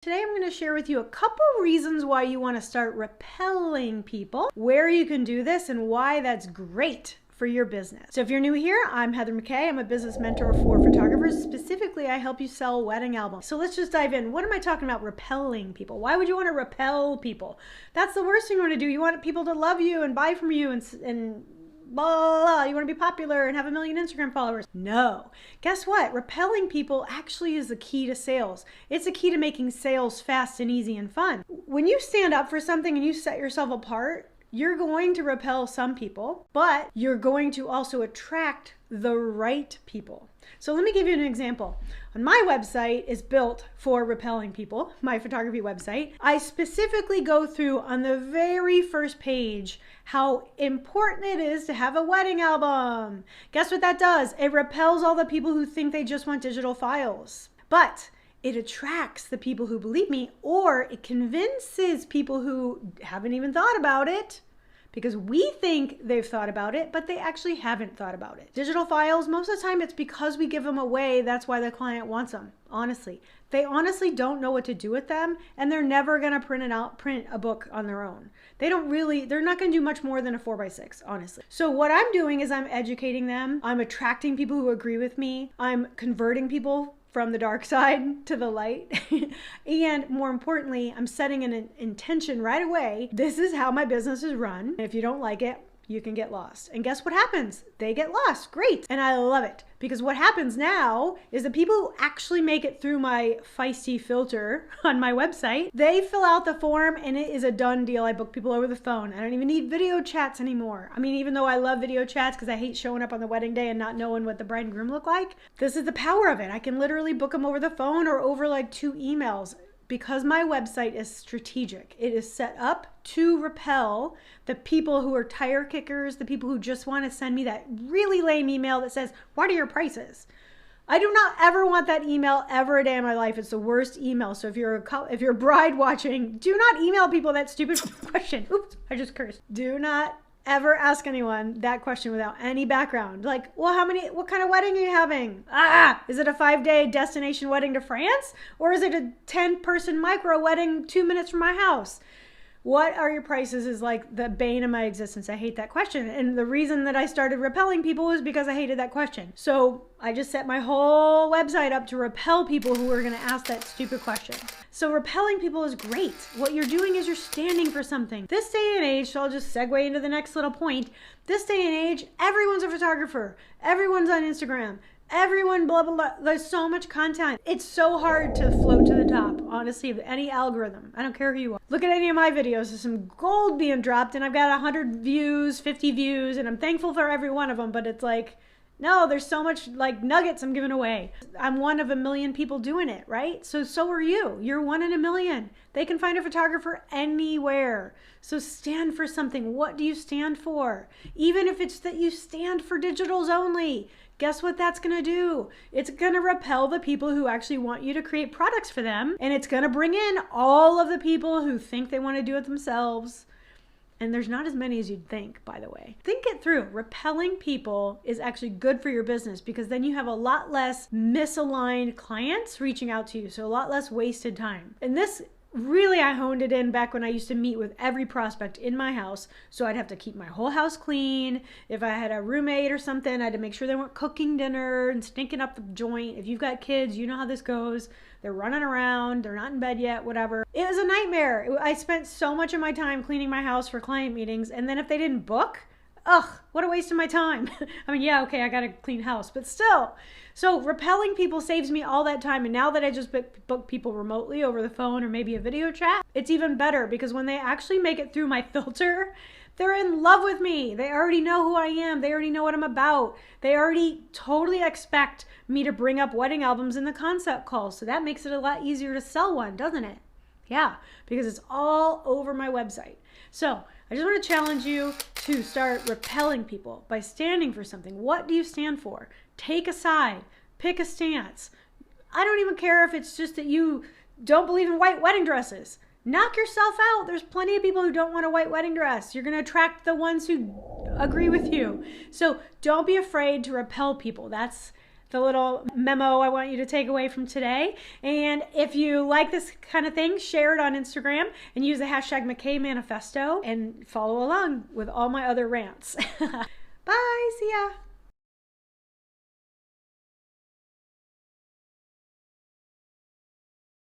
Today I'm going to share with you a couple reasons why you want to start repelling people, where you can do this, and why that's great for your business. So if you're new here, I'm Heather McKay. I'm a business mentor for photographers. Specifically, I help you sell wedding albums. So let's just dive in. What am I talking about? Repelling people. Why would you want to repel people? That's the worst thing you want to do. You want people to love you and buy from you and blah, blah, blah. You want to be popular and have 1 million Instagram followers. No. Guess what? Repelling people actually is the key to sales. It's the key to making sales fast and easy and fun. When you stand up for something and you set yourself apart, you're going to repel some people, but you're going to also attract the right people. So let me give you an example. On my website is built for repelling people, my photography website. I specifically go through on the very first page how important it is to have a wedding album. Guess what that does? It repels all the people who think they just want digital files. But it attracts the people who believe me, or it convinces people who haven't even thought about it, because we think they've thought about it, but they actually haven't thought about it. Digital files, most of the time it's because we give them away. That's why the client wants them, honestly. They honestly don't know what to do with them, and they're never gonna print a book on their own. They're not gonna do much more than a 4x6, honestly. So what I'm doing is I'm educating them. I'm attracting people who agree with me. I'm converting people from the dark side to the light. And more importantly, I'm setting an intention right away. This is how my business is run. And if you don't like it, you can get lost. And guess what happens? They get lost. Great. And I love it, because what happens now is the people who actually make it through my feisty filter on my website, they fill out the form and it is a done deal. I book people over the phone. I don't even need video chats anymore. I mean, even though I love video chats because I hate showing up on the wedding day and not knowing what the bride and groom look like, this is the power of it. I can literally book them over the phone or over like 2 emails. Because my website is strategic. It is set up to repel the people who are tire kickers, the people who just want to send me that really lame email that says, what are your prices? I do not ever want that email ever a day in my life. It's the worst email. So if you're a bride watching, do not email people that stupid question. Oops, I just cursed. Do not ever ask anyone that question without any background. Like, well, what kind of wedding are you having? Is it a 5-day destination wedding to France? Or is it a 10-person micro wedding 2 minutes from my house? What are your prices is like the bane of my existence. I hate that question. And the reason that I started repelling people was because I hated that question. So I just set my whole website up to repel people who are going to ask that stupid question. So repelling people is great. What you're doing is you're standing for something. This day and age, so I'll just segue into the next little point. This day and age, everyone's a photographer. Everyone's on Instagram. Everyone, blah, blah, blah. There's so much content. It's so hard to float to the top, honestly, of any algorithm. I don't care who you are. Look at any of my videos. There's some gold being dropped, and I've got 100 views, 50 views, and I'm thankful for every one of them, but it's like, no, there's so much like nuggets I'm giving away. I'm one of 1 million people doing it, right? So are you. You're 1 in 1 million. They can find a photographer anywhere. So stand for something. What do you stand for? Even if it's that you stand for digitals only, guess what that's going to do? It's going to repel the people who actually want you to create products for them. And it's going to bring in all of the people who think they want to do it themselves. And there's not as many as you'd think, by the way. Think it through. Repelling people is actually good for your business, because then you have a lot less misaligned clients reaching out to you. So a lot less wasted time. And this really, I honed it in back when I used to meet with every prospect in my house. So I'd have to keep my whole house clean. If I had a roommate or something, I had to make sure they weren't cooking dinner and stinking up the joint. If you've got kids, you know how this goes. They're running around, they're not in bed yet, whatever. It was a nightmare. I spent so much of my time cleaning my house for client meetings, and then if they didn't book, ugh, what a waste of my time. I mean, yeah, okay, I got a clean house, but still. So repelling people saves me all that time. And now that I just book people remotely over the phone or maybe a video chat, it's even better, because when they actually make it through my filter, they're in love with me. They already know who I am. They already know what I'm about. They already totally expect me to bring up wedding albums in the concept calls. So that makes it a lot easier to sell one, doesn't it? Yeah, because it's all over my website. So I just want to challenge you to start repelling people by standing for something. What do you stand for? Take a side. Pick a stance. I don't even care if it's just that you don't believe in white wedding dresses. Knock yourself out. There's plenty of people who don't want a white wedding dress. You're going to attract the ones who agree with you. So don't be afraid to repel people. That's the little memo I want you to take away from today. And if you like this kind of thing, share it on Instagram and use the hashtag McKay Manifesto and follow along with all my other rants. Bye. See ya.